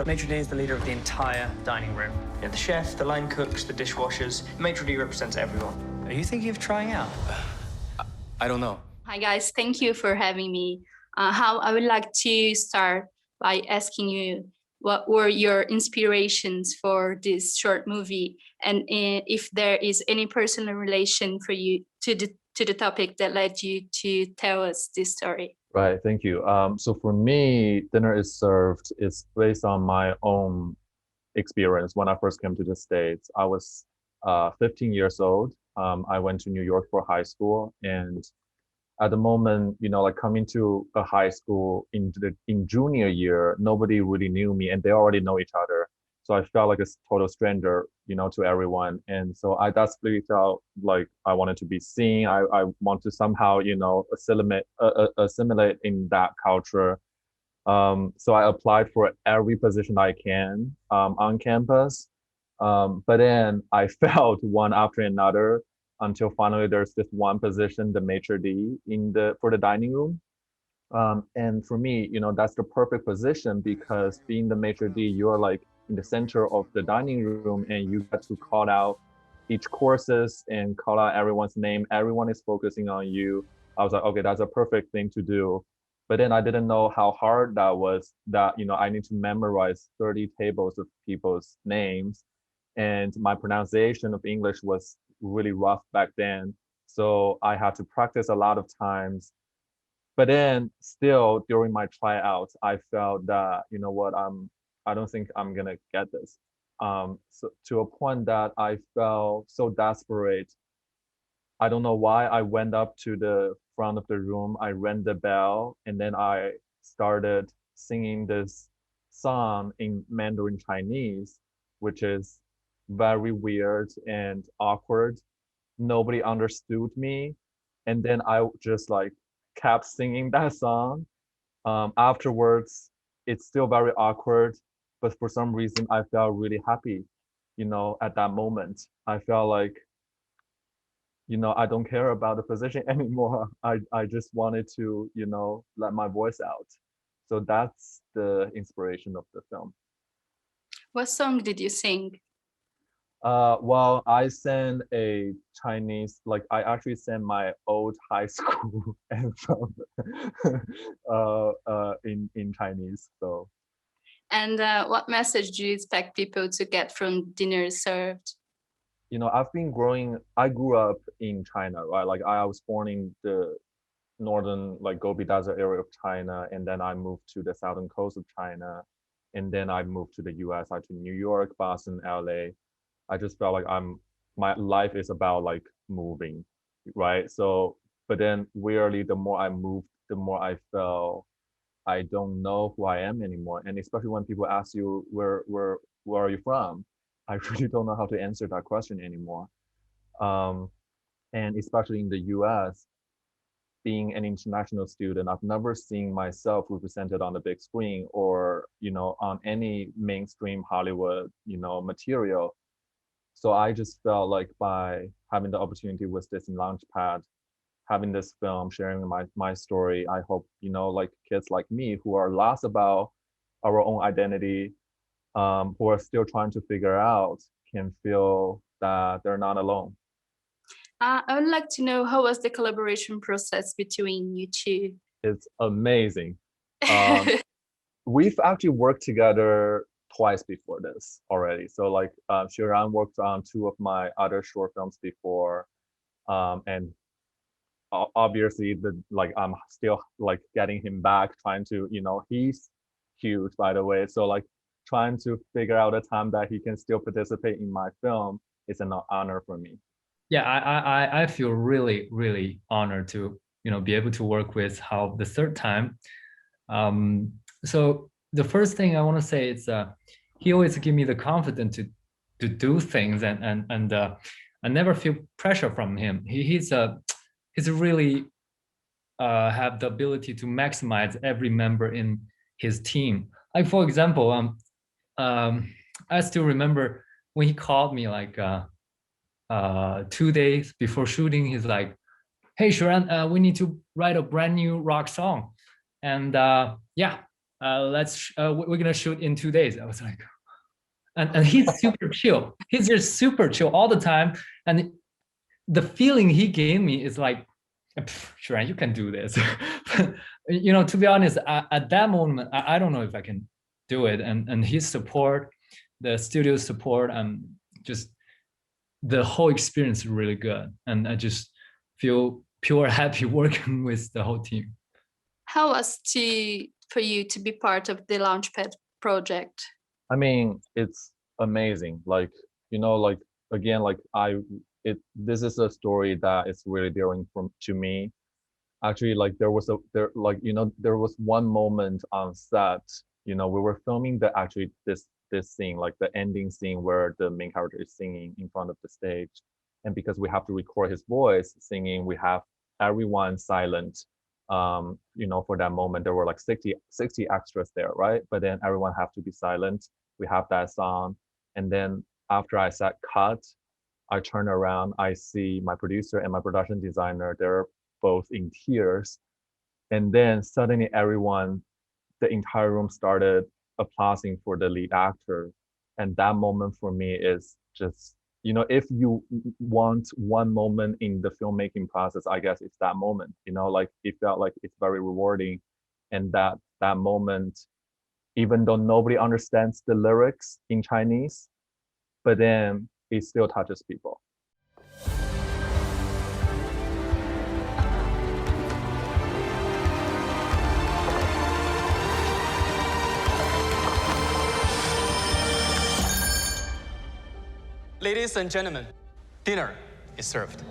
The maitre d' is the leader of the entire dining room. You know, the chef, the line cooks, the dishwashers. The maitre d' represents everyone. Are you thinking of trying out? I don't know. Hi guys, thank you for having me. I would like to start by asking you what were your inspirations for this short movie, and if there is any personal relation for you to the topic that led you to tell us this story. Right, thank you. So for me, Dinner is Served is based on my own experience. When I first came to the States, I was 15 years old. I went to New York for high school, and at the moment, you know, like coming to a high school in junior year, nobody really knew me, and they already know each other. So I felt like a total stranger, you know, to everyone. And so I desperately felt like I wanted to be seen. I want to somehow, you know, assimilate in that culture. So I applied for every position I can on campus. But then I failed one after another until finally there's this one position, the maitre d' for the dining room. And for me, you know, that's the perfect position because being the maitre d', you're like in the center of the dining room and you get to call out each courses and call out everyone's name. Everyone is focusing on you. I was like, okay, that's a perfect thing to do. But then I didn't know how hard that was, that, you know, I need to memorize 30 tables of people's names. And my pronunciation of English was really rough back then. So I had to practice a lot of times. But then still during my tryouts, I felt that, you know what, I don't think I'm gonna get this. So to a point that I felt so desperate. I don't know why. I went up to the front of the room, I rang the bell, and then I started singing this song in Mandarin Chinese, which is very weird and awkward. Nobody understood me. And then I just like kept singing that song. Afterwards, it's still very awkward, but for some reason I felt really happy, you know, at that moment. I felt like, you know, I don't care about the position anymore. I just wanted to, you know, let my voice out. So that's the inspiration of the film. What song did you sing? Well, I sang a Chinese, like I actually sang my old high school anthem in Chinese. So. And what message do you expect people to get from Dinner is Served? You know, I grew up in China, right? Like I was born in the northern, like Gobi Desert area of China, and then I moved to the southern coast of China, and then I moved to the US, like to New York, Boston, LA. I just felt like my life is about like moving, right? So, but then weirdly, the more I moved, the more I felt I don't know who I am anymore. And especially when people ask you where are you from, I really don't know how to answer that question anymore. And especially in the US, being an international student, I've never seen myself represented on the big screen or, you know, on any mainstream Hollywood, you know, material. So I just felt like by having the opportunity with this in Launchpad, having this film, sharing my story, I hope, you know, like kids like me who are lost about our own identity, who are still trying to figure out, can feel that they're not alone. I would like to know, how was the collaboration process between you two? It's amazing. We've actually worked together twice before this already. So like Xueran worked on 2 of my other short films before, and obviously I'm still like getting him back, trying to, you know, he's huge by the way, so like trying to figure out a time that he can still participate in my film is an honor for me. Yeah, I feel really honored to, you know, be able to work with Hao the third time. So the first thing I want to say is he always give me the confidence to do things, and I never feel pressure from him. He's really have the ability to maximize every member in his team. Like for example, I still remember when he called me like 2 days before shooting. He's like, "Hey, Xueran, we need to write a brand new rock song," and yeah, we're gonna shoot in 2 days. I was like, and he's super chill. He's just super chill all the time. And the feeling he gave me is like, Xueran, you can do this. You know, to be honest, at that moment, I don't know if I can do it. And his support, the studio support, and just the whole experience is really good. And I just feel pure happy working with the whole team. How was for you to be part of the Launchpad project? I mean, it's amazing. Like, you know, like again, like this is a story that is really dealing to me. Actually, like there was one moment on set, you know, we were filming this scene, like the ending scene where the main character is singing in front of the stage. And because we have to record his voice singing, we have everyone silent. You know, for that moment, there were like 60 extras there, right? But then everyone have to be silent. We have that song. And then after I said cut, I turn around, I see my producer and my production designer, they're both in tears. And then suddenly the entire room started applauding for the lead actor. And that moment for me is just, you know, if you want one moment in the filmmaking process, I guess it's that moment, you know, like it felt like it's very rewarding. And that moment, even though nobody understands the lyrics in Chinese, but then it still touches people. Ladies and gentlemen, dinner is served.